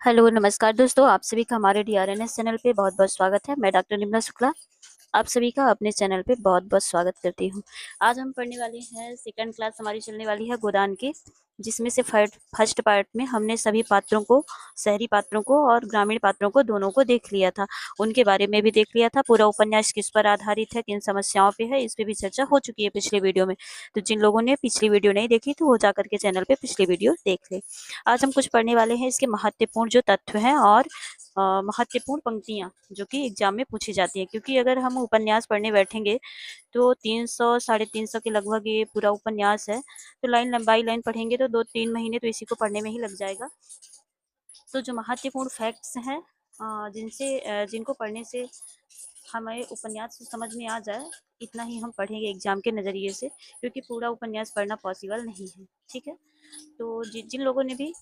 Hello, नमस्कार दोस्तों, आप सभी का हमारे डीआरएनएस चैनल पे बहुत-बहुत स्वागत है। मैं डॉक्टर निम्ना शुक्ला, आप सभी का अपने चैनल पे बहुत-बहुत स्वागत करती हूँ। आज हम पढ़ने वाले हैं सेकंड क्लास हमारी चलने वाली है गोदान की, जिसमें से फर्स्ट पार्ट में हमने सभी पात्रों को, शहरी पात्रों को और ग्रामीण पात्रों को दोनों को देख लिया था। उनके बारे में भी देख लिया था। पूरा उपन्यास किस पर आधारित है, किन समस्याओं पे है, इस पे भी चर्चा हो चुकी है पिछले वीडियो में। तो जिन लोगों ने पिछली वीडियो नहीं देखी तो वो जाकर के चैनल पे पिछली वीडियो देख ले। आज हम कुछ पढ़ने वाले हैं इसके महत्वपूर्ण जो तत्व हैं और महत्वपूर्ण पंक्तियां जो कि एग्जाम में पूछी जाती हैं, क्योंकि अगर हम उपन्यास पढ़ने बैठेंगे तो 300 साढ़े 300 के लगभग ये पूरा उपन्यास है। तो लाइन लंबाई लाइन पढ़ेंगे तो 2-3 महीने तो इसी को पढ़ने में ही लग जाएगा। तो जो महत्वपूर्ण फैक्ट्स हैं जिनको पढ़ने से हमें उपन्यास समझ में आ जाए, इतना ही हम पढ़ेंगे एग्जाम के नज़रिए से, क्योंकि पूरा उपन्यास पढ़ना पॉसिबल नहीं है। ठीक है, तो जिन लोगों ने भी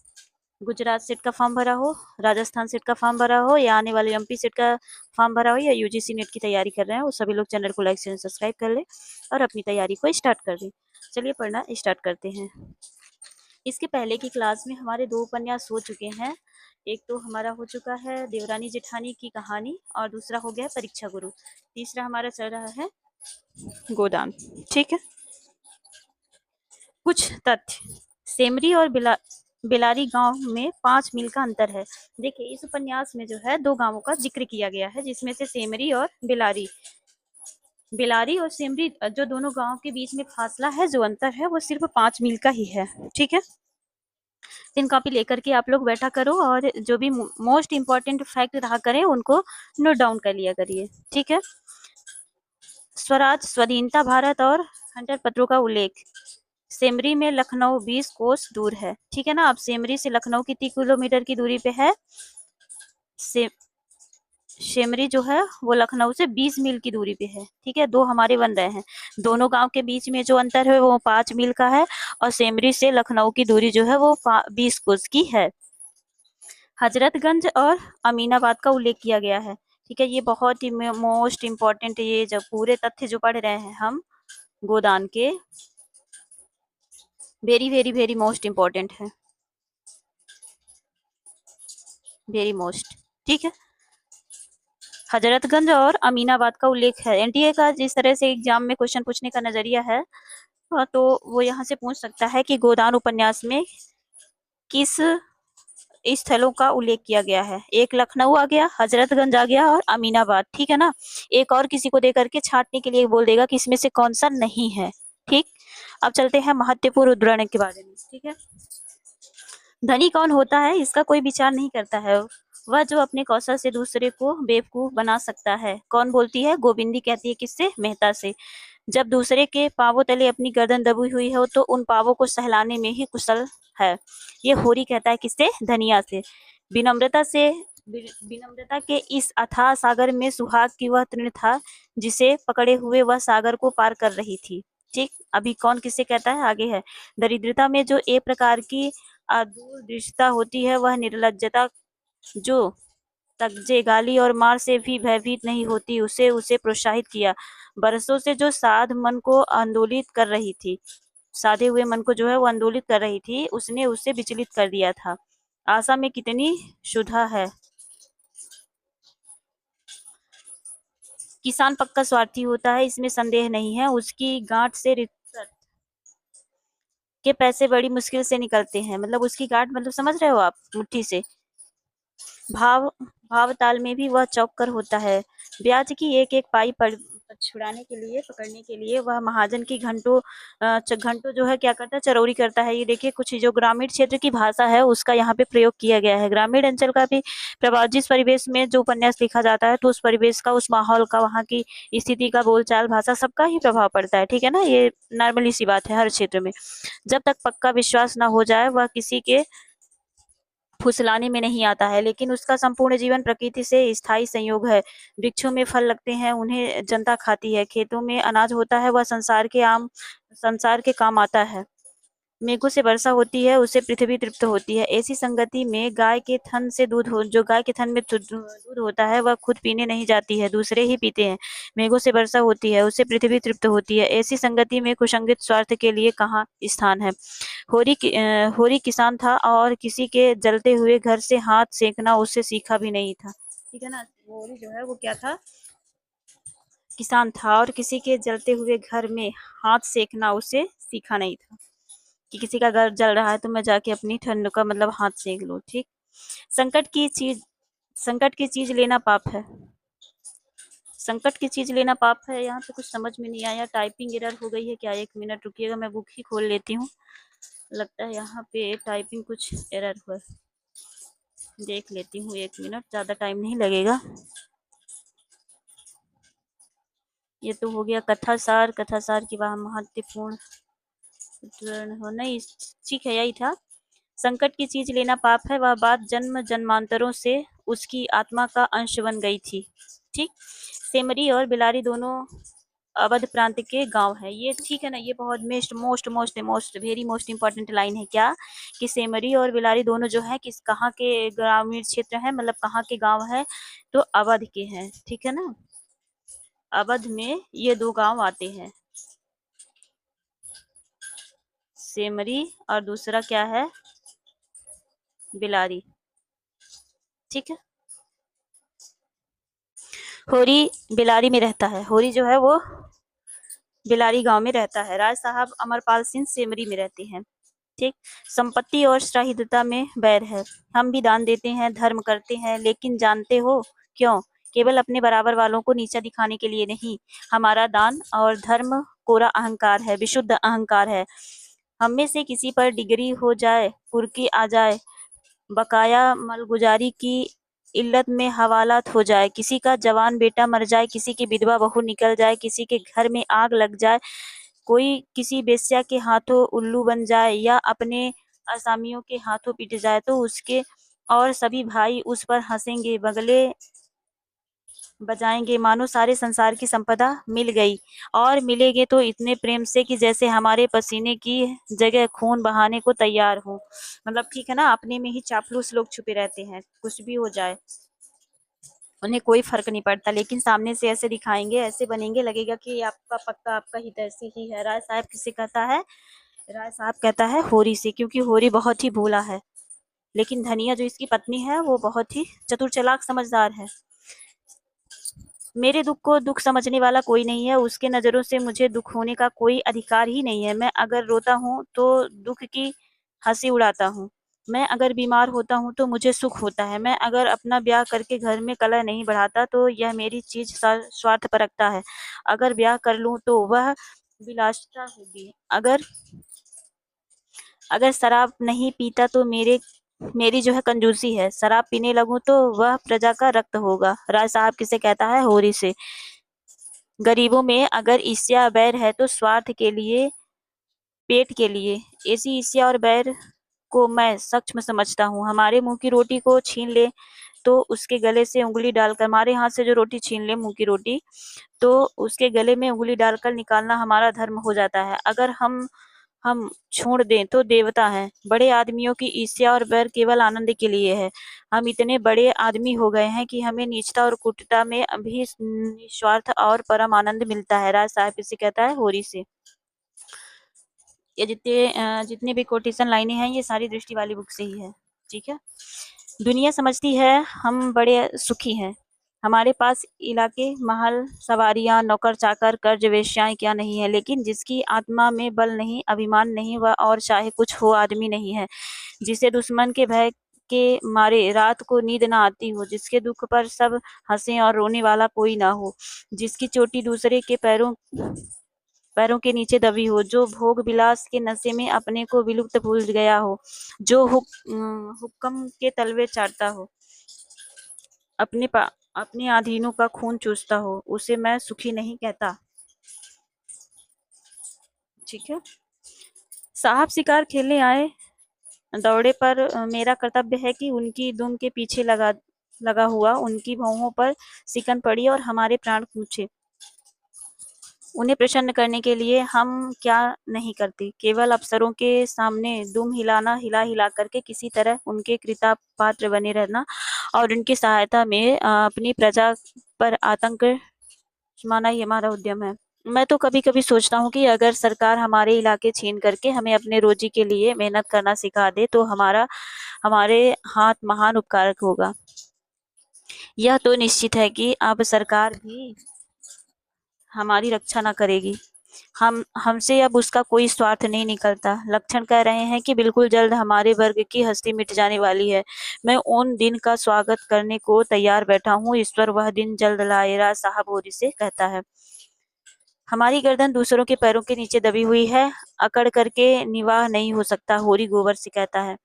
गुजरात सेट का फॉर्म भरा हो, राजस्थान सेट का फॉर्म भरा हो, या आने वाले एमपी सेट का फॉर्म भरा हो, या यूजीसी नेट की तैयारी कर रहे हैं, वो सभी लोग चैनल को लाइक शेयर सब्सक्राइब कर ले और अपनी तैयारी को स्टार्ट कर दें। चलिए पढ़ना स्टार्ट करते हैं। इसके पहले की क्लास में हमारे 2 उपन्यास हो चुके हैं। एक तो हमारा हो चुका है देवरानी जेठानी की कहानी और दूसरा हो गया परीक्षा गुरु। तीसरा हमारा चल रहा है गोदान। ठीक है, कुछ तथ्य। सेमरी और बेलारी गांव में 5 मील का अंतर है। देखिए, इस उपन्यास में जो है 2 गांवों का जिक्र किया गया है, जिसमें से सेमरी और बेलारी। बेलारी और सेमरी जो दोनों गांव के बीच में फासला है, जो अंतर है, वो सिर्फ 5 मील का ही है। ठीक है, पेन कॉपी लेकर के आप लोग बैठा करो और जो भी मोस्ट इम्पोर्टेंट फैक्ट रहा करें उनको नोट डाउन कर लिया करिए। ठीक है, स्वराज, स्वाधीनता भारत और हंटर पत्रों का उल्लेख। सेमरी में लखनऊ 20 कोस दूर है। ठीक है ना, अब सेमरी से लखनऊ कितनी किलोमीटर की दूरी पे है? सेमरी जो है वो लखनऊ से 20 मील की दूरी पे है। ठीक है, 2 हमारे बन रहे हैं। दोनों गांव के बीच में जो अंतर है वो 5 मील का है और सेमरी से लखनऊ की दूरी जो है वो 20 कोस की है। हजरतगंज और अमीनाबाद का उल्लेख किया गया है। ठीक है, ये बहुत ही मोस्ट इम्पोर्टेंट, ये जब पूरे तथ्य जो पढ़ रहे हैं हम गोदान के, very very very most important है, वेरी मोस्ट। ठीक है, हजरतगंज और अमीनाबाद का उल्लेख है। एनटीए का जिस तरह से एग्जाम में क्वेश्चन पूछने का नजरिया है, तो वो यहाँ से पूछ सकता है कि गोदान उपन्यास में किस स्थलों का उल्लेख किया गया है। एक लखनऊ आ गया, हजरतगंज आ गया और अमीनाबाद। ठीक है ना, एक और किसी को देकर के छांटने के लिए बोल देगा कि इसमें से कौन सा नहीं है। ठीक, अब चलते हैं महत्वपूर्ण उद्धरण के बारे में। ठीक है, धनी कौन होता है इसका कोई विचार नहीं करता है, वह जो अपने कौशल से दूसरे को बेवकूफ बना सकता है। कौन बोलती है? गोविंदी कहती है, किससे? मेहता से। जब दूसरे के पांवों तले अपनी गर्दन दबी हुई हो तो उन पांवों को सहलाने में ही कुशल है। ये होरी कहता है, किससे? धनिया से। विनम्रता से विनम्रता के इस अथाह सागर में सुहाग की वह तृण था जिसे पकड़े हुए वह सागर को पार कर रही थी। ठीक, अभी कौन किससे कहता है? आगे है, दरिद्रता में जो एक प्रकार की दूरदृष्टता होती है, वह निर्लज्जता जो तगजे, गाली और मार से भी भयभीत नहीं होती, उसे उसे प्रोत्साहित किया। बरसों से जो साध मन को आंदोलित कर रही थी, साधे हुए मन को जो है वो आंदोलित कर रही थी, उसने उसे विचलित कर दिया था। आशा में कितनी शुद्धा है। किसान पक्का स्वार्थी होता है, इसमें संदेह नहीं है। उसकी गांठ से रिश्वत के पैसे बड़ी मुश्किल से निकलते हैं। मतलब उसकी गांठ, मतलब समझ रहे हो आप, मुट्ठी से। भाव भाव ताल में भी वह चौक कर होता है। ब्याज की एक एक पाई पर छुड़ाने के लिए, पकड़ने के लिए वह महाजन की घंटों जो है क्या करता है? चरौरी करता है। ये देखिए, कुछ जो ग्रामीण क्षेत्र की भाषा है उसका यहाँ पे प्रयोग किया गया है। ग्रामीण अंचल का भी प्रभाव, जिस परिवेश में जो उपन्यास लिखा जाता है तो उस परिवेश का, उस माहौल का, वहाँ की स्थिति का, बोलचाल, भाषा, सबका ही प्रभाव पड़ता है। ठीक है ना, ये नॉर्मली सी बात है हर क्षेत्र में। जब तक पक्का विश्वास न हो जाए वह किसी के फुसलाने में नहीं आता है, लेकिन उसका संपूर्ण जीवन प्रकृति से स्थायी संयोग है। वृक्षों में फल लगते हैं, उन्हें जनता खाती है। खेतों में अनाज होता है, वह संसार के काम आता है। मेघों से वर्षा होती है, उससे पृथ्वी तृप्त होती है। ऐसी संगति में गाय के थन से जो गाय के थन में दूध होता है वह खुद पीने नहीं जाती है, दूसरे ही पीते हैं। मेघों से वर्षा होती है, उससे पृथ्वी तृप्त होती है। ऐसी संगति में कुसंगित स्वार्थ के लिए कहाँ स्थान है। होरी किसान था और किसी के जलते हुए घर से हाथ सेकना उससे सीखा भी नहीं था। ठीक है ना। होरी जो है वो क्या था, किसान था और किसी के जलते हुए घर में हाथ सेकना उसे सीखा नहीं था कि किसी का घर जल रहा है तो मैं जाके अपनी ठंड का मतलब हाथ सेक लूं। ठीक। संकट की चीज संकट की चीज लेना पाप है। संकट की चीज लेना पाप है। यहाँ पे कुछ समझ में नहीं आया, टाइपिंग एरर हो गई है क्या? 1 मिनट रुकिएगा, मैं बुक ही खोल लेती हूँ। लगता है यहाँ पे टाइपिंग कुछ एरर हुआ है, देख लेती हूँ। 1 मिनट, ज्यादा टाइम नहीं लगेगा। ये तो हो गया कथा सार। कथा सार की वह महत्वपूर्ण हो नहीं, ठीक है, यही था। संकट की चीज लेना पाप है, वह बात जन्म जन्मांतरों से उसकी आत्मा का अंश बन गई थी। ठीक। सेमरी और बिलारी दोनों अवध प्रांत के गांव है। ये ठीक है ना, ये बहुत most very most important line है। क्या कि सेमरी और बिलारी दोनों जो है किस कहाँ के ग्रामीण क्षेत्र है, मतलब कहाँ के गांव है, तो अवध के हैं। ठीक है ना। अवध में ये 2 गांव आते हैं, सेमरी और दूसरा क्या है, बिलारी। ठीक है। होरी बिलारी में रहता है। होरी जो है वो बिलारी गांव में रहता है। राय साहब अमरपाल सिंह सेमरी में रहते हैं। ठीक। संपत्ति और शाहिदता में बैर है। हम भी दान देते हैं, धर्म करते हैं, लेकिन जानते हो क्यों? केवल अपने बराबर वालों को नीचा दिखाने के लिए नहीं। हमारा दान और धर्म कोरा अहंकार है, विशुद्ध अहंकार है। हम में से किसी पर डिग्री हो जाए, कुर्की आ जाए, बकाया मलगुजारी की इल्लत में हवालात हो जाए, किसी का जवान बेटा मर जाए, किसी की विधवा बहू निकल जाए, किसी के घर में आग लग जाए, कोई किसी बेश्या के हाथों उल्लू बन जाए या अपने असामियों के हाथों पिट जाए, तो उसके और सभी भाई उस पर हंसेंगे, बगले बजाएंगे, मानो सारे संसार की संपदा मिल गई। और मिलेगे तो इतने प्रेम से कि जैसे हमारे पसीने की जगह खून बहाने को तैयार हो। मतलब ठीक है ना, अपने में ही चापलूस लोग छुपे रहते हैं, कुछ भी हो जाए उन्हें कोई फर्क नहीं पड़ता, लेकिन सामने से ऐसे दिखाएंगे, ऐसे बनेंगे, लगेगा कि आपका पक्का आपका हितैषी ही है। राय साहब किसे कहता है? राय साहब कहता है होरी से, क्योंकि होरी बहुत ही भोला है। लेकिन धनिया जो इसकी पत्नी है वो बहुत ही चतुर चालाक समझदार है। मेरे दुख को दुख समझने वाला कोई नहीं है, उसके नजरों से मुझे दुख होने का कोई अधिकार ही नहीं है। मैं अगर रोता हूँ तो दुख की हंसी उड़ाता हूँ, मैं अगर बीमार होता हूँ तो मुझे सुख होता है, मैं अगर अपना ब्याह करके घर में कलह नहीं बढ़ाता तो यह मेरी चीज स्वार्थ परखता है, अगर ब्याह कर लूं तो वह विलासिता होगी, अगर अगर शराब नहीं पीता तो मेरी जो है कंजूसी है, शराब पीने लगूं तो वह प्रजा का रक्त होगा। राय साहब किसे कहता है? होरी से। गरीबों में अगर ईर्ष्या बैर है तो स्वार्थ के लिए, पेट के लिए। ऐसी ईर्ष्या और बैर को मैं सक्षम समझता हूँ। हमारे मुंह की रोटी को छीन ले तो उसके गले से उंगली डालकर, हमारे हाथ से जो रोटी छीन ले मुंह की रोटी, तो उसके गले में उंगली डालकर निकालना हमारा धर्म हो जाता है। अगर हम छोड़ दें तो देवता हैं। बड़े आदमियों की ईर्ष्या और बैर केवल आनंद के लिए है। हम इतने बड़े आदमी हो गए हैं कि हमें नीचता और कुटता में अभी निस्वार्थ और परम आनंद मिलता है। राज साहब इसे कहता है होरी से। ये जितने भी कोटेशन लाइनें हैं ये सारी दृष्टि वाली बुक से ही है। ठीक है। दुनिया समझती है हम बड़े सुखी हैं, हमारे पास इलाके, महल, सवारियां, नौकर चाकर, कर्ज, वेश्याएं क्या नहीं है, लेकिन जिसकी आत्मा में बल नहीं, अभिमान नहीं, वह और चाहे कुछ हो आदमी नहीं है। जिसे दुश्मन के भय के मारे रात को नींद ना आती हो, जिसके दुख पर सब हंसे और रोने वाला कोई ना हो, जिसकी चोटी दूसरे के पैरों पैरों के नीचे दबी हो, जो भोग विलास के नशे में अपने को विलुप्त भूल गया हो, जो हुक्म के तलवे चाटता हो, अपने अधीनों का खून चूसता हो, उसे मैं सुखी नहीं कहता। ठीक है। साहब शिकार खेलने आए दौड़े पर मेरा कर्तव्य है कि उनकी दुम के पीछे लगा हुआ उनकी भौहों पर सिकन पड़ी और हमारे प्राण पूछे। उन्हें प्रसन्न करने के लिए हम क्या नहीं करते, केवल अफसरों के सामने दुम हिलाना, हिला हिला करके किसी तरह उनके कृपापात्र बने रहना और उनकी सहायता में अपनी प्रजा पर आतंक जमाना ही हमारा उद्यम है। मैं तो कभी-कभी सोचता हूँ कि अगर सरकार हमारे इलाके छीन करके हमें अपने रोजी के लिए मेहनत करना सिखा दे तो हमारे हाथ महान उपकारक होगा। यह तो निश्चित है कि अब सरकार भी हमारी रक्षा न करेगी। हमसे अब उसका कोई स्वार्थ नहीं निकलता। लक्षण कह रहे हैं कि बिल्कुल जल्द हमारे वर्ग की हस्ती मिट जाने वाली है। मैं उन दिन का स्वागत करने को तैयार बैठा हूँ। ईश्वर वह दिन जल्द लाएगा, साहब होरी से कहता है। हमारी गर्दन दूसरों के पैरों के नीचे दबी हुई है, अकड़ करके निवाह नहीं हो सकता, होरी गोबर से कहता है।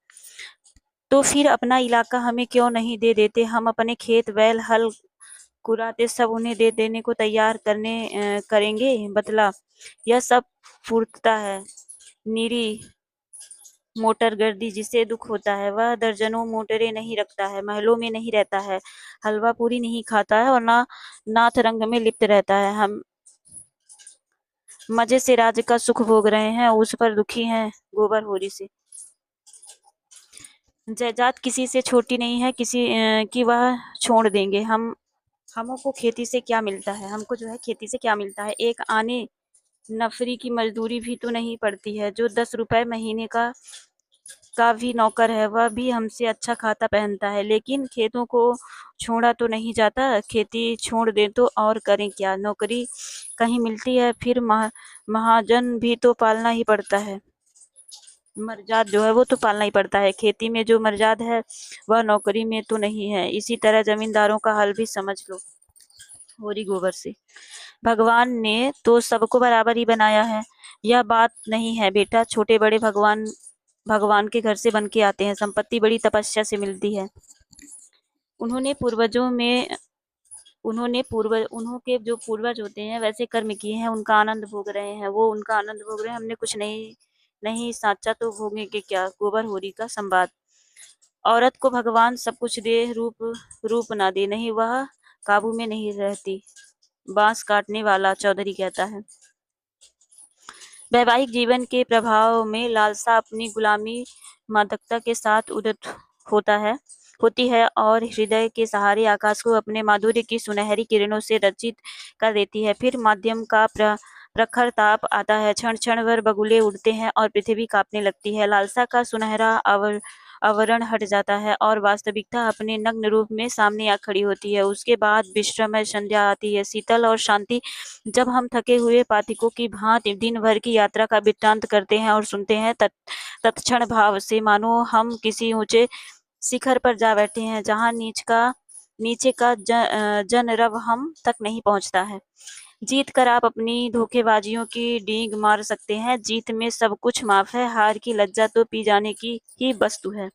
तो फिर अपना इलाका हमें क्यों नहीं दे देते? हम अपने खेत, बैल, हल, कुराते सब उन्हें दे देने को तैयार करेंगे। बतला, यह सब फुर्तता है। निरी मोटरगर्दी जिसे दुख होता है, वह दर्जनों मोटरें नहीं रखता है, महलों में नहीं रहता है, हलवा पूरी नहीं खाता है और ना नाथ रंग में लिप्त रहता है। हम मजे से राज्य का सुख भोग रहे हैं, उस पर दुखी हैं गोबर होरी से। जायदाद किसी से छोटी नहीं है, किसी की वह छोड़ देंगे। हमको खेती से क्या मिलता है? हमको जो है खेती से क्या मिलता है? एक आने नफरी की मजदूरी भी तो नहीं पड़ती है। जो 10 रुपए महीने का भी नौकर है, वह भी हमसे अच्छा खाता पहनता है, लेकिन खेतों को छोड़ा तो नहीं जाता। खेती छोड़ दे तो और करें क्या? नौकरी कहीं मिलती है, फिर महाजन भी तो पालना ही पड़ता है। मर्जाद जो है वो तो पालना ही पड़ता है। खेती में जो मर्जाद है वह नौकरी में तो नहीं है। इसी तरह जमींदारों का हाल भी समझ लो। होरी गोबर से। भगवान ने तो सबको बराबर ही बनाया है। यह बात नहीं है बेटा, छोटे बड़े भगवान भगवान के घर से बन के आते हैं। संपत्ति बड़ी तपस्या से मिलती है। उन्होंने पूर्वजों में उन्हों के जो पूर्वज होते हैं वैसे कर्म किए हैं, उनका आनंद भोग रहे हैं। वो उनका आनंद भोग रहे हैं, हमने कुछ नहीं नहीं साचा तो भोगेंगे क्या? गोबर होरी का संवाद। औरत को भगवान सब कुछ दे, रूप ना दे, नहीं वह काबू में नहीं रहती। बांस काटने वाला चौधरी कहता है। वैवाहिक जीवन के प्रभाव में लालसा अपनी गुलामी मादकता के साथ उदित होती है और हृदय के सहारे आकाश को अपने माधुर्य की सुनहरी किरणों से रचित कर देती है। फिर माध्यम का प्रखर ताप आता है, क्षण क्षण भर बगुले उड़ते हैं और पृथ्वी कांपने लगती है। लालसा का सुनहरा आवरण हट जाता है और वास्तविकता अपने नग्न रूप में सामने आ खड़ी होती है। उसके बाद विश्रमय संध्या आती है, शीतल और शांति। जब हम थके हुए पाथिकों की भांति दिन भर की यात्रा का वृत्तांत करते हैं और सुनते हैं, तत्क्षण भाव से मानो हम किसी ऊंचे शिखर पर जा बैठे हैं, जहाँ नीचे का जनरव हम तक नहीं पहुंचता है। जीत कर आप अपनी धोखेबाजियों की डींग मार सकते हैं। जीत में सब कुछ माफ है, हार की लज्जा तो पी जाने की ही वस्तु है।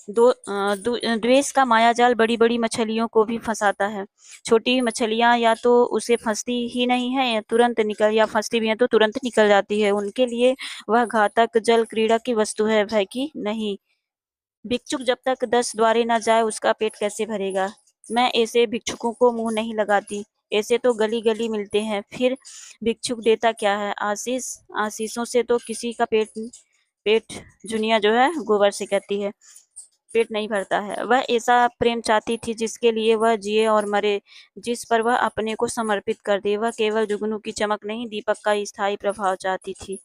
द्वेष का मायाजाल बड़ी बड़ी मछलियों को भी फंसाता है। छोटी मछलियां या तो उसे फंसती ही नहीं है या फंसती भी है तो तुरंत निकल जाती है। उनके लिए वह घातक जल क्रीड़ा की वस्तु है, भय की नहीं। भिक्षुक जब तक 10 द्वारे न जाए उसका पेट कैसे भरेगा? मैं ऐसे भिक्षुकों को मुंह नहीं लगाती। ऐसे तो गली गली मिलते हैं। फिर भिक्षुक देता क्या है? आशीषों से तो किसी का पेट जुनिया जो है गोबर से कहती है, पेट नहीं भरता है। वह ऐसा प्रेम चाहती थी जिसके लिए वह जिए और मरे, जिस पर वह अपने को समर्पित कर दे। वह केवल जुगनू की चमक नहीं, दीपक का स्थायी प्रभाव चाहती थी।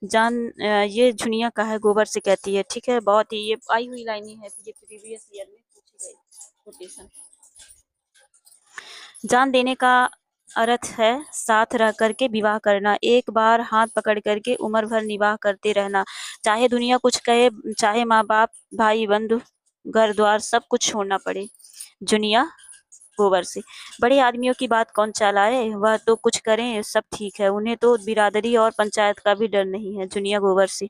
ये झुनिया का है, गोबर से कहती है। ठीक है, बहुत ही ये आई हुई लाइनें है, ये प्रीवियस ईयर में पूछी गई कोटेशन। जान देने का अर्थ है साथ रह करके विवाह करना, एक बार हाथ पकड़ करके उम्र भर निवाह करते रहना, चाहे दुनिया कुछ कहे, चाहे माँ बाप, भाई, बंधु, घर द्वार सब कुछ छोड़ना पड़े। जुनिया गोबर से। बड़े आदमियों की बात कौन चलाए? वह तो कुछ करें सब ठीक है, उन्हें तो बिरादरी और पंचायत का भी डर नहीं है। जुनिया गोबर से।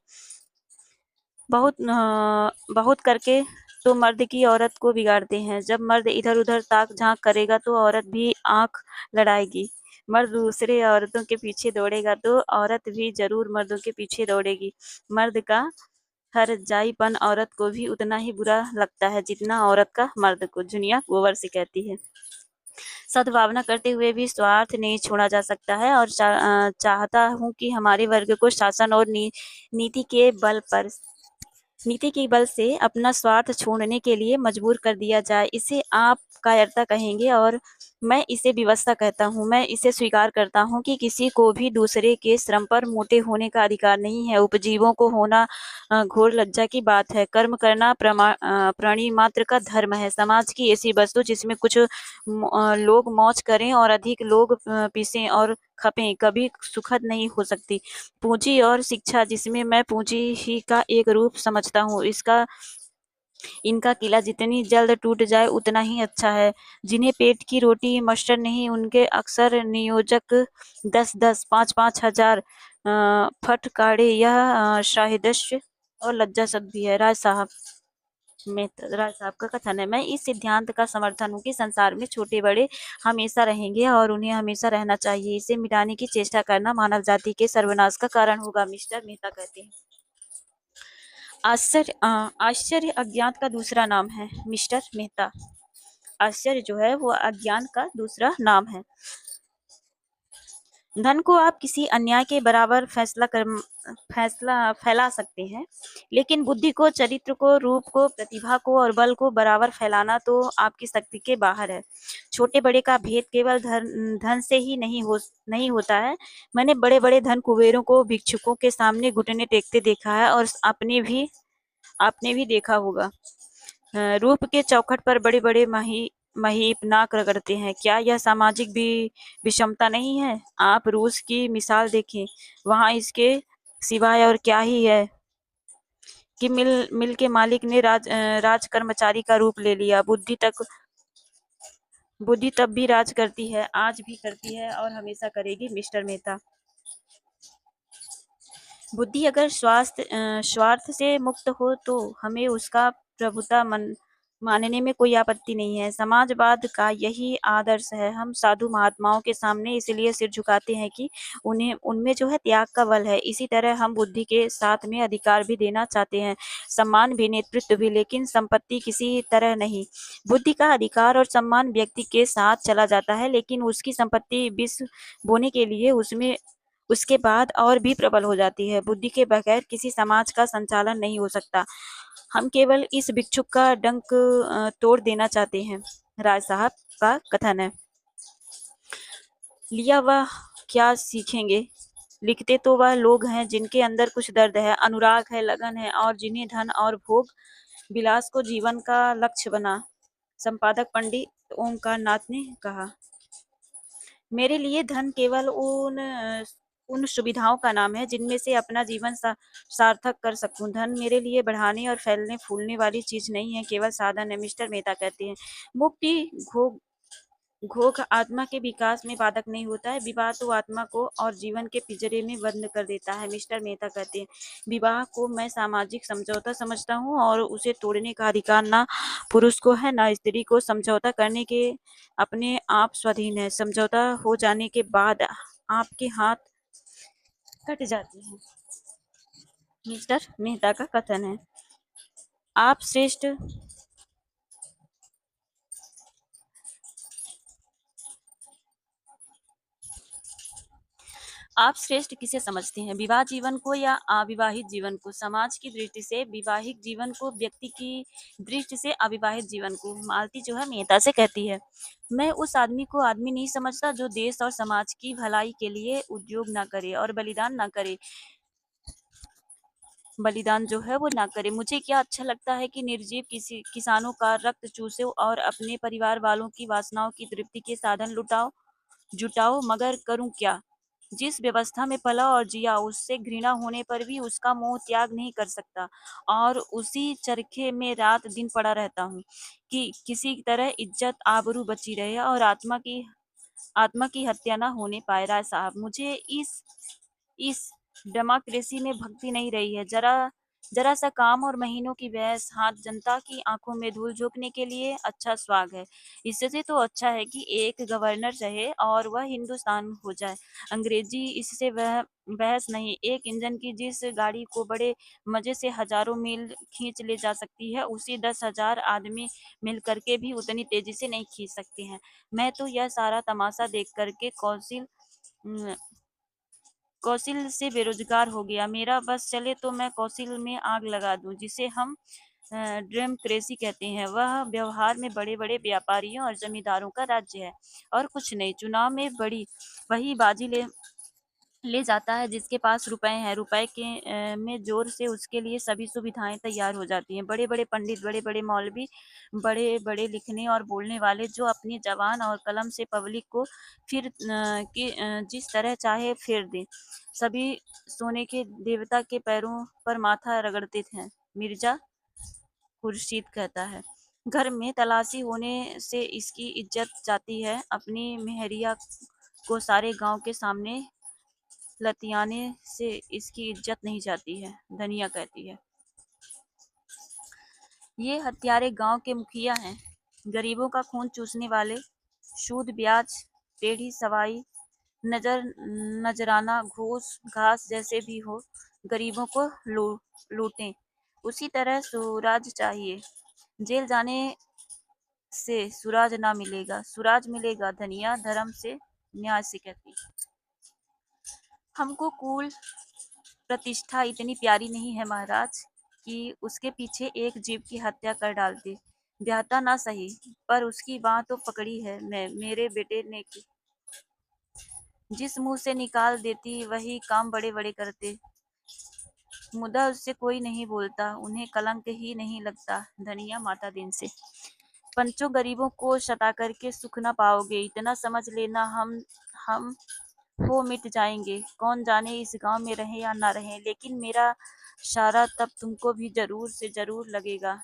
बहुत करके तो मर्द की औरत को बिगाड़ते हैं। जब मर्द इधर उधर ताक झांक करेगा तो औरत भी आंख लड़ाएगी। मर्द दूसरे औरतों के पीछे दौड़ेगा तो औरत भी जरूर मर्दों के पीछे दौड़ेगी। मर्द का हर जाईपन औरत को भी उतना ही बुरा लगता है जितना औरत का मर्द को। जुनिया गोबर से कहती है। सद्भावना करते हुए भी स्वार्थ नहीं छोड़ा जा सकता है, और चाहता हूँ कि हमारे वर्ग को शासन और नीति के बल पर नीति के बल से अपना स्वार्थ छोड़ने के लिए मजबूर कर दिया जाए। इसे आप कायरता कहेंगे और मैं इसे विवशता कहता हूँ। मैं इसे स्वीकार करता हूँ कि किसी को भी दूसरे के श्रम पर मोटे होने का अधिकार नहीं है। उपजीवों को होना घोर लज्जा की बात है। कर्म करना प्राणी मात्र का धर्म है। समाज की ऐसी वस्तु जिसमें कुछ लोग मौज करें और अधिक लोग पीसें और खपें, कभी सुखद नहीं हो सकती। पूंजी और शिक्षा, जिसमें मैं पूंजी ही का एक रूप समझता हूँ, इनका किला जितनी जल्द टूट जाए उतना ही अच्छा है। जिन्हें पेट की रोटी मस्टर नहीं, उनके अक्सर नियोजक 10-10, 5-5 हजार फटकारे, यह शाहिदश और लज्जास्पद भी है। राय साहब का कथन है, मैं इस सिद्धांत का समर्थन हूँ कि संसार में छोटे बड़े हमेशा रहेंगे और उन्हें हमेशा रहना चाहिए। इसे मिटाने की चेष्टा करना मानव जाति के सर्वनाश का कारण होगा। मिस्टर मेहता कहते हैं, आश्चर्य अज्ञात का दूसरा नाम है। मिस्टर मेहता, आश्चर्य जो है वो अज्ञान का दूसरा नाम है। धन को आप किसी अन्याय के बराबर फैसला फैला सकते हैं, लेकिन बुद्धि को, चरित्र को, रूप को, प्रतिभा को और बल को बराबर फैलाना तो आपकी शक्ति के बाहर है। छोटे बड़े का भेद केवल धन से ही नहीं होता है। मैंने बड़े बड़े धन कुबेरों को भिक्षुकों के सामने घुटने टेकते देखा है, और आपने भी देखा होगा। रूप के चौखट पर बड़े बड़े महीप नाक रगड़ते हैं। क्या यह सामाजिक भी विषमता नहीं है? आप रूस की मिसाल देखें, वहां इसके सिवाय और क्या ही है कि मिल के मालिक ने राज कर्मचारी का रूप ले लिया। बुद्धि तब भी राज करती है, आज भी करती है और हमेशा करेगी। मिस्टर मेहता, बुद्धि अगर स्वार्थ से मुक्त हो तो हमें उसका प्रभुता मानने में कोई आपत्ति नहीं है। समाजवाद का यही आदर्श है। हम साधु महात्माओं के सामने इसलिए सिर झुकाते हैं कि उन्हें उनमें जो है त्याग का बल है। इसी तरह हम बुद्धि के साथ में अधिकार भी देना चाहते हैं, सम्मान भी, नेतृत्व भी, लेकिन संपत्ति किसी तरह नहीं। बुद्धि का अधिकार और सम्मान व्यक्ति के साथ चला जाता है, लेकिन उसकी संपत्ति विष बोने के लिए उसके बाद और भी प्रबल हो जाती है। बुद्धि के बगैर किसी समाज का संचालन नहीं हो सकता। हम केवल इस भिक्षुक का डंक तोड़ देना चाहते हैं। राय साहब का कथन है, लिया वह क्या सीखेंगे। लिखते तो वह लोग हैं जिनके अंदर कुछ दर्द है, अनुराग है, लगन है, और जिन्हें धन और भोग विलास को जीवन का लक्ष्य बना। संपादक पंडित ओमकार नाथ ने कहा, मेरे लिए धन केवल उन सुविधाओं का नाम है जिनमें से अपना जीवन सार्थक कर सकूं। धन मेरे लिए बढ़ाने और फैलने फूलने वाली चीज नहीं है, केवल साधन है। मिस्टर मेहता कहते हैं, मुक्ति घोग आत्मा के विकास में बाधक नहीं होता है। विवाह तो आत्मा को और जीवन के पिंजरे में बंद कर देता है। मिस्टर मेहता कहते हैं, विवाह को मैं सामाजिक समझौता समझता हूँ और उसे तोड़ने का अधिकार ना पुरुष को है ना स्त्री को। समझौता करने के अपने आप स्वाधीन है। समझौता हो जाने के बाद आपके हाथ कट जाते हैं। मिस्टर मेहता का कथन है, आप श्रेष्ठ आप श्रेष्ठ किसे समझते हैं, विवाह जीवन को या अविवाहित जीवन को? समाज की दृष्टि से विवाहित जीवन को, व्यक्ति की दृष्टि से अविवाहित जीवन को। मालती जो है मेहता से कहती है, मैं उस आदमी को आदमी नहीं समझता जो देश और समाज की भलाई के लिए उद्योग ना करे और बलिदान जो है वो ना करे। मुझे क्या अच्छा लगता है कि निर्जीव किसानों का रक्त चूसो और अपने परिवार वालों की वासनाओं की तृप्ति के साधन जुटाओ, मगर करूं क्या? जिस व्यवस्था में पला और जिया, उससे घृणा होने पर भी उसका मोह त्याग नहीं कर सकता, और उसी चरखे में रात दिन पड़ा रहता हूँ कि किसी तरह इज्जत आबरू बची रहे और आत्मा की हत्या न होने पाए। राय साहब, मुझे इस डेमोक्रेसी में भक्ति नहीं रही है। जरा जरा सा काम और महीनों की बहस, हाथ जनता की आंखों में धूल झोंकने के लिए अच्छा स्वाग है। इससे तो अच्छा है कि एक गवर्नर रहे और वह हिंदुस्तान हो जाए। अंग्रेजी इससे वह बहस नहीं। एक इंजन की जिस गाड़ी को बड़े मजे से हजारों मील खींच ले जा सकती है, उसी 10,000 आदमी मिल करके भी उतनी तेजी से नहीं खींच सकते हैं। मैं तो यह सारा तमाशा देख करके कौशल से बेरोजगार हो गया। मेरा बस चले तो मैं कौशल में आग लगा दूं, जिसे हम डेमोक्रेसी कहते हैं। वह व्यवहार में बड़े बड़े व्यापारियों और जमींदारों का राज्य है, और कुछ नहीं। चुनाव में बड़ी वही बाजी ले जाता है जिसके पास रुपए हैं। रुपए के में जोर से उसके लिए सभी सुविधाएं तैयार हो जाती हैं। बड़े बड़े पंडित, बड़े बड़े मौलवी, बड़े बड़े लिखने और बोलने वाले, जो अपनी जबान और कलम से पब्लिक को जिस तरह चाहे फेर दें। सभी सोने के देवता के पैरों पर माथा रगड़ते थे। मिर्जा खुर्शीद कहता है, घर में तलाशी होने से इसकी इज्जत जाती है। अपनी मेहरिया को सारे गांव के सामने लतियाने से इसकी इज्जत नहीं जाती है। धनिया कहती है, ये हत्यारे गांव के मुखिया हैं, गरीबों का खून चूसने वाले। सूद ब्याज, टेढ़ी सवाई, नजराना, घूस घास जैसे भी हो, गरीबों को लूटें। उसी तरह सुराज चाहिए। जेल जाने से सुराज ना मिलेगा, सुराज मिलेगा धनिया धर्म से, न्याय से कहती। हमको कुल प्रतिष्ठा इतनी प्यारी नहीं है महाराज, कि उसके पीछे एक जीव की हत्या कर डालती। ब्याहता ना सही, पर उसकी बाह तो पकड़ी है मैं, मेरे बेटे ने की। जिस मुंह से निकाल देती वही काम बड़े बड़े करते। मुदा उससे कोई नहीं बोलता, उन्हें कलंक ही नहीं लगता। धनिया माता दिन से, पंचों गरीबों को सता करके सुख न पाओगे, इतना समझ लेना। हम हो मिट जाएंगे, कौन जाने इस गांव में रहें या ना रहें, लेकिन मेरा सारा तब तुमको भी जरूर से जरूर लगेगा।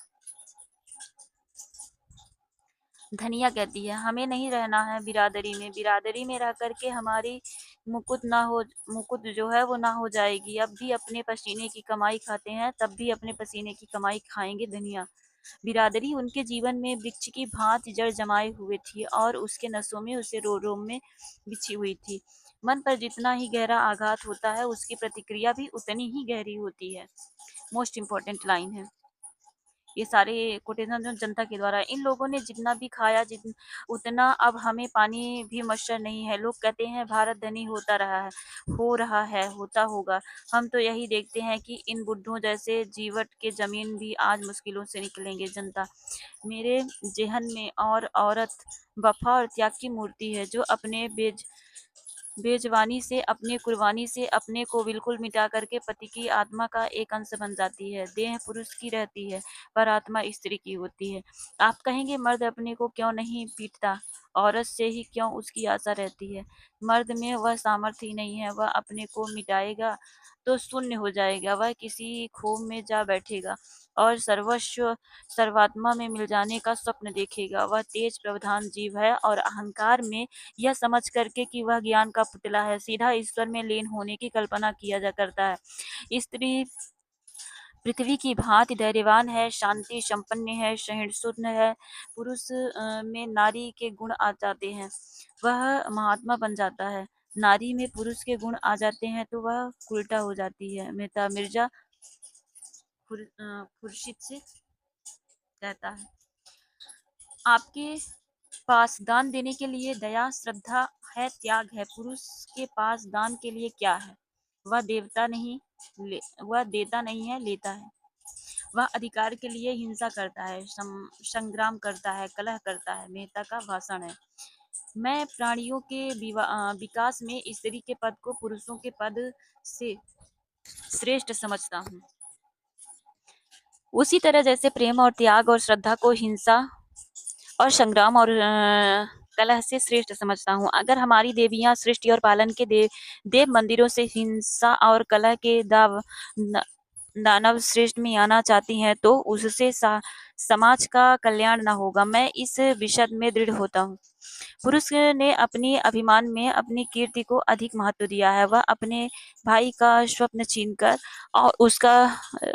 धनिया कहती है, हमें नहीं रहना है बिरादरी में। बिरादरी में रह करके हमारी मुकुट जो है वो ना हो जाएगी। अब भी अपने पसीने की कमाई खाते हैं, तब भी अपने पसीने की कमाई खाएंगे। धनिया, बिरादरी उनके जीवन में वृक्ष की भांति जड़ जमाए हुए थी, और उसके नसों में, उसे रोम में बिछी हुई थी। मन पर जितना ही गहरा आघात होता है, उसकी प्रतिक्रिया भी उतनी ही गहरी होती है। मोस्ट इम्पोर्टेंट लाइन है ये सारे कोटेशन जो जनता के द्वारा। इन लोगों ने जितना भी खाया, उतना अब हमें पानी भी मशर नहीं है। लोग कहते हैं भारत धनी होता रहा है, हो रहा है, होता होगा। हम तो यही देखते हैं कि इन बुड्ढों जैसे जीवट के जमीन भी आज मुश्किलों से निकलेंगे। जनता मेरे जेहन में और औरत वफा और त्याग की मूर्ति है, जो अपने बेजवानी से, अपने कुर्बानी से अपने को बिल्कुल मिटा करके पति की आत्मा का एक अंश बन जाती है। देह पुरुष की रहती है, पर आत्मा स्त्री की होती है। आप कहेंगे मर्द अपने को क्यों नहीं पीटता, औरत से ही क्यों उसकी आशा रहती है। मर्द में वह सामर्थ्य ही नहीं है। वह अपने को मिटाएगा तो शून्य हो जाएगा, वह किसी खोह में जा बैठेगा और सर्वस्व सर्वात्मा में मिल जाने का स्वप्न देखेगा। वह तेज प्रधान जीव है, और अहंकार में यह समझ करके कि वह ज्ञान का पुतला है, सीधा ईश्वर में लीन होने की कल्पना किया जा करता है। स्त्री पृथ्वी की भांति धैर्यवान है, शांति संपन्न है, सहिष्णु है। पुरुष में नारी के गुण आ जाते हैं, वह महात्मा बन जाता है। नारी में पुरुष के गुण आ जाते हैं तो वह उल्टा हो जाती है। मेहता मिर्जा खुर्शीद से कहता है, आपके पास दान देने के लिए दया, श्रद्धा है, त्याग है। पुरुष के पास दान के लिए क्या है? वह वह देता नहीं है, लेता है। वह अधिकार के लिए हिंसा करता है, संग्राम करता है, कलह करता है। मेहता का भाषण है, मैं प्राणियों के विकास में स्त्री के पद को पुरुषों के पद से श्रेष्ठ समझता हूँ। उसी तरह जैसे प्रेम और त्याग और श्रद्धा को हिंसा और संग्राम और कलह से श्रेष्ठ समझता हूँ। अगर हमारी देवियां सृष्टि और पालन के देव मंदिरों से हिंसा और कलह के दानव श्रेष्ठ में आना चाहती हैं तो उससे समाज का कल्याण न होगा। मैं इस विषय में दृढ़ होता हूँ। पुरुष ने अपनी अभिमान में अपनी कीर्ति को अधिक महत्व दिया है। वह अपने भाई का स्वप्न छीनकर और उसका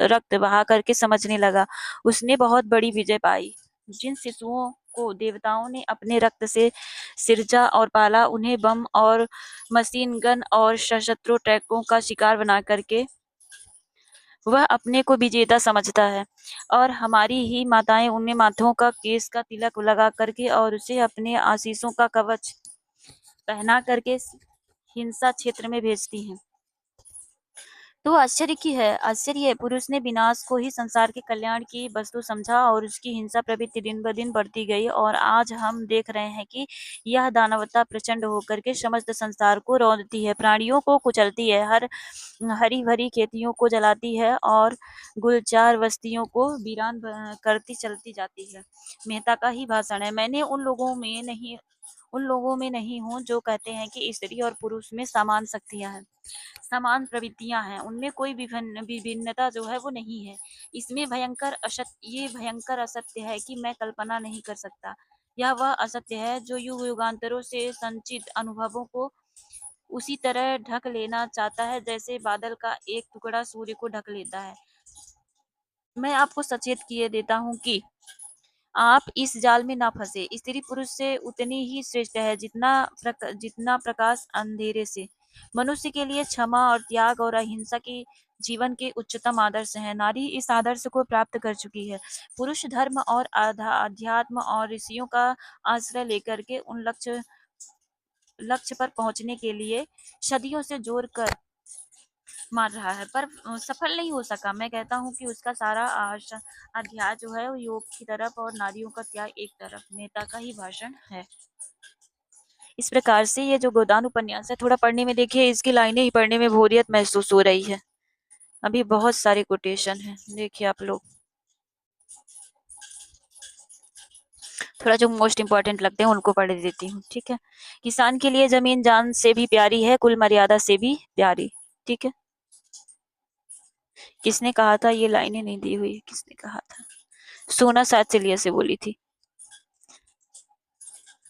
रक्त बहा करके समझने लगा उसने बहुत बड़ी विजय पाई। जिन शिशुओं को देवताओं ने अपने रक्त से सिरजा और पाला, उन्हें बम और मशीन गन और सशस्त्र ट्रकों का शिकार बना करके वह अपने को विजेता समझता है। और हमारी ही माताएं उन्हें माथों का केस का तिलक लगा करके और उसे अपने आशीषों का कवच पहना करके हिंसा क्षेत्र में भेजती हैं। तो आश्चर्य है पुरुष ने विनाश को ही संसार के कल्याण की वस्तु समझा और उसकी हिंसा प्रवृत्ति दिन ब दिन बढ़ती गई और आज हम देख रहे हैं कि यह दानवता प्रचंड होकर के समस्त संसार को रौंदती है, प्राणियों को कुचलती है, हरी भरी खेतियों को जलाती है और गुलजार बस्तियों को वीरान करती चलती जाती है। मेहता का ही भाषण है। मैंने उन लोगों में नहीं हूँ जो कहते हैं कि स्त्री और पुरुष में समान शक्तियां हैं, समान प्रवृत्तियां हैं, उनमें कोई विभिन्नता जो है वो नहीं है। ये भयंकर असत्य है कि मैं कल्पना नहीं कर सकता। यह वह असत्य है जो युग युगांतरों से संचित अनुभवों को उसी तरह ढक लेना चाहता है जैसे बादल का एक टुकड़ा सूर्य को ढक लेता है। मैं आपको सचेत किए देता हूँ कि आप इस जाल में ना फंसे। स्त्री पुरुष से उतनी ही श्रेष्ठ है जितना प्रकाश अंधेरे से। मनुष्य के लिए क्षमा और त्याग और अहिंसा की जीवन के उच्चतम आदर्श हैं। नारी इस आदर्श को प्राप्त कर चुकी है। पुरुष धर्म और अध्यात्म और ऋषियों का आश्रय लेकर के उन लक्ष्य पर पहुंचने के लिए सदियों से जोर कर मार रहा है, पर सफल नहीं हो सका। मैं कहता हूँ कि उसका सारा अध्याय जो है वो योग की तरफ और नारियों का त्याग एक तरफ। नेता का ही भाषण है। इस प्रकार से ये जो गोदान उपन्यास है, थोड़ा पढ़ने में देखिए, इसकी लाइनें ही पढ़ने में बोरियत महसूस हो रही है। अभी बहुत सारे कोटेशन है, देखिए आप लोग। थोड़ा जो मोस्ट इंपॉर्टेंट लगते हैं उनको पढ़ देती हूँ, ठीक है। किसान के लिए जमीन जान से भी प्यारी है, कुल मर्यादा से भी प्यारी, ठीक है। किसने कहा था, ये लाइनें नहीं दी हुई, किसने कहा था, सोना शायद चलिए से बोली थी।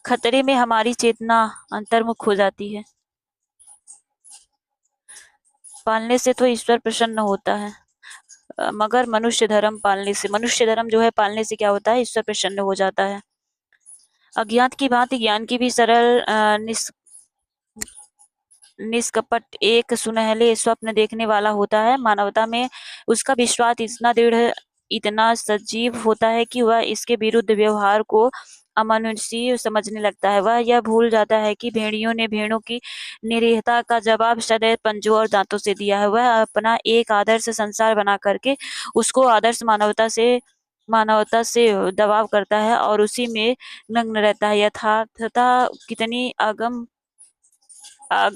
खतरे में हमारी चेतना अंतर्मुख हो जाती है। पालने से तो ईश्वर प्रसन्न होता है, मगर मनुष्य धर्म जो है पालने से क्या होता है, ईश्वर प्रसन्न हो जाता है। अज्ञात की भांति ज्ञान की भी सरल निष्कपट एक सुनहले स्वप्न देखने वाला होता है। मानवता में उसका विश्वास इतना दृढ़, इतना सजीव होता है कि वह इसके विरुद्ध व्यवहार को अमानुषी समझने लगता है। वह यह भूल जाता है कि भेड़ियों ने भेड़ों की निरीहता का जवाब सदैव पंजों और दांतों से दिया है। वह अपना एक आदर्श संसार बना करके उसको आदर्श मानवता से दबाव करता है और उसी में नग्न रहता है। यथार्थता कितनी आगम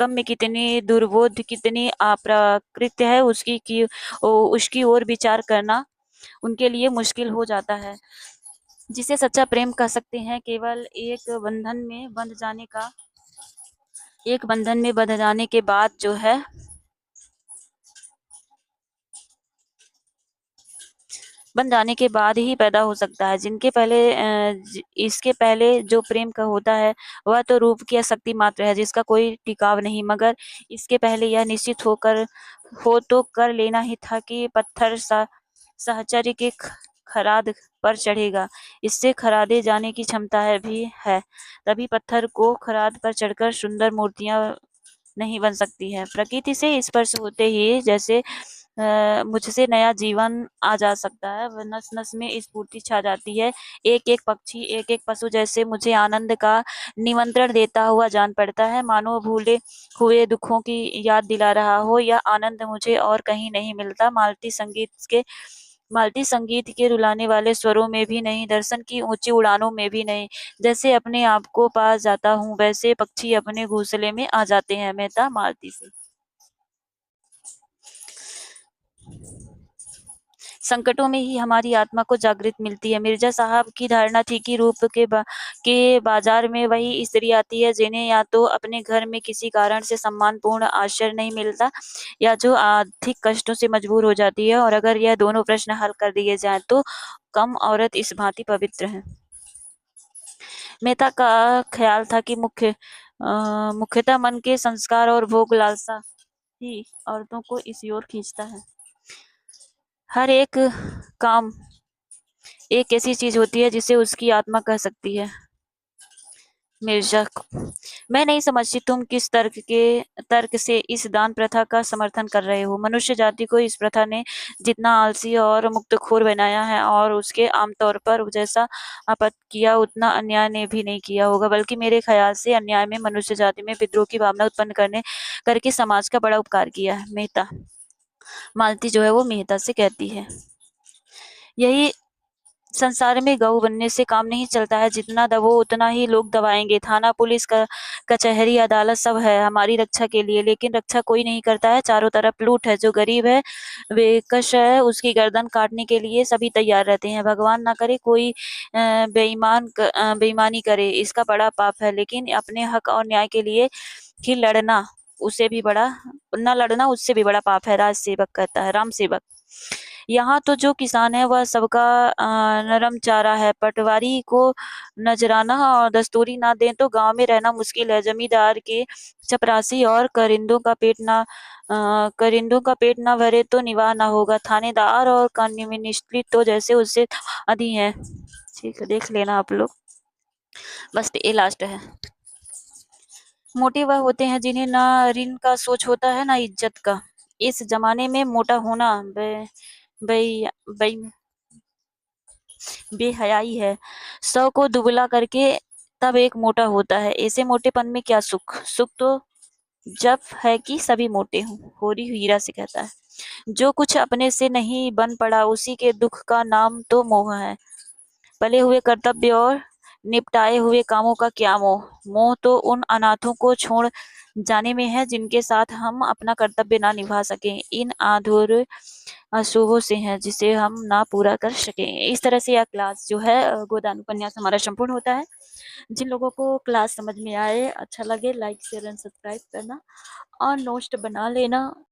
में कितनी दुर्बोध, कितनी अप्राकृत है, उसकी ओर विचार करना उनके लिए मुश्किल हो जाता है। जिसे सच्चा प्रेम कह सकते हैं, केवल एक बंधन में बंध जाने के बाद जो है बन जाने के बाद ही पैदा हो सकता है। इसके पहले जो प्रेम का होता है वह तो रूप की शक्ति मात्र है जिसका कोई टिकाव नहीं, मगर इसके पहले यह निश्चित हो तो कर लेना ही था कि पत्थर साहचर्य के खराद पर चढ़ेगा। इससे खरादे जाने की क्षमता है, तभी पत्थर को खराद पर चढ़कर सुंदर मूर्तियां नहीं बन सकती है। प्रकृति से स्पर्श होते ही जैसे मुझसे नया जीवन आ जा सकता है, वह नस नस में स्फूर्ति छा जाती है। एक एक पक्षी, एक एक पशु जैसे मुझे आनंद का निमंत्रण देता हुआ जान पड़ता है, मानो भूले हुए दुखों की याद दिला रहा हो। यह आनंद मुझे और कहीं नहीं मिलता, मालती संगीत के रुलाने वाले स्वरों में भी नहीं, दर्शन की ऊंची उड़ानों में भी नहीं। जैसे अपने आप को पा जाता हूँ वैसे पक्षी अपने घोंसले में आ जाते हैं। मेहता मालती से। संकटों में ही हमारी आत्मा को जागृत मिलती है। मिर्जा साहब की धारणा थी कि रूप के बाजार में वही स्त्री आती है जिन्हें या तो अपने घर में किसी कारण से सम्मानपूर्ण आश्रय नहीं मिलता या जो आर्थिक कष्टों से मजबूर हो जाती है, और अगर यह दोनों प्रश्न हल कर दिए जाएं तो कम औरत इस भांति पवित्र है। मेहता का ख्याल था कि मुख्यतः मन के संस्कार और भोग लालसा ही औरतों को इस ओर खींचता है। हर एक काम एक ऐसी चीज होती है जिसे उसकी आत्मा कह सकती है। मिर्जा, मैं नहीं समझती तुम किस तर्क से इस दान प्रथा का समर्थन कर रहे हो। मनुष्य जाति को इस प्रथा ने जितना आलसी और मुक्तखोर बनाया है, और उसके आमतौर पर जैसा आपत किया उतना अन्याय ने भी नहीं किया होगा, बल्कि मेरे ख्याल से अन्याय में मनुष्य जाति में विद्रोह की भावना उत्पन्न करके समाज का बड़ा उपकार किया है। मेहता, मालती जो है वो मेहता से कहती है, यही संसार में गऊ बनने से काम नहीं चलता है। जितना दबो उतना ही लोग दबाएंगे। थाना, पुलिस, कचहरी, अदालत सब है हमारी रक्षा के लिए, लेकिन रक्षा कोई नहीं करता है। चारों तरफ लूट है। जो गरीब है, बेकश है, उसकी गर्दन काटने के लिए सभी तैयार रहते हैं। भगवान ना करे कोई बेईमानी करे, इसका बड़ा पाप है। लेकिन अपने हक और न्याय के लिए ही लड़ना उसे भी बड़ा न लड़ना उससे भी बड़ा पाप है। राज सेवक कहता है, राम सेवक, यहाँ तो जो किसान है वह सबका नरम चारा है। पटवारी को नजराना और दस्तूरी ना दें तो गांव में रहना मुश्किल है। जमींदार के चपरासी और करिंदों का पेट ना भरे तो निवाह ना होगा। थानेदार और कम्युनिस्ट तो जैसे उससे आदि हैं। ठीक है, देख लेना आप लोग। बस ये लास्ट है। मोटे वह होते हैं जिन्हें ना ऋण का सोच होता है ना इज्जत का। इस जमाने में मोटा होना बे, बे, बेहयाई है। 100 को दुबला करके तब एक मोटा होता है। ऐसे मोटेपन में क्या सुख? सुख तो जब है कि सभी मोटे हों। होरी हीरा से कहता है, जो कुछ अपने से नहीं बन पड़ा उसी के दुख का नाम तो मोह है। पले हुए कर्तव्य और निपटाए हुए कामों का क्या मोह? मोह तो उन अनाथों को छोड़ जाने में है जिनके साथ हम अपना कर्तव्य ना निभा सकें। इन अधूरे अशुभों से है जिसे हम ना पूरा कर सकें। इस तरह से यह क्लास जो है गोदान उपन्यास हमारा संपूर्ण होता है। जिन लोगों को क्लास समझ में आए, अच्छा लगे, लाइक शेयर एंड सब्सक्राइब करना और नोट्स बना लेना।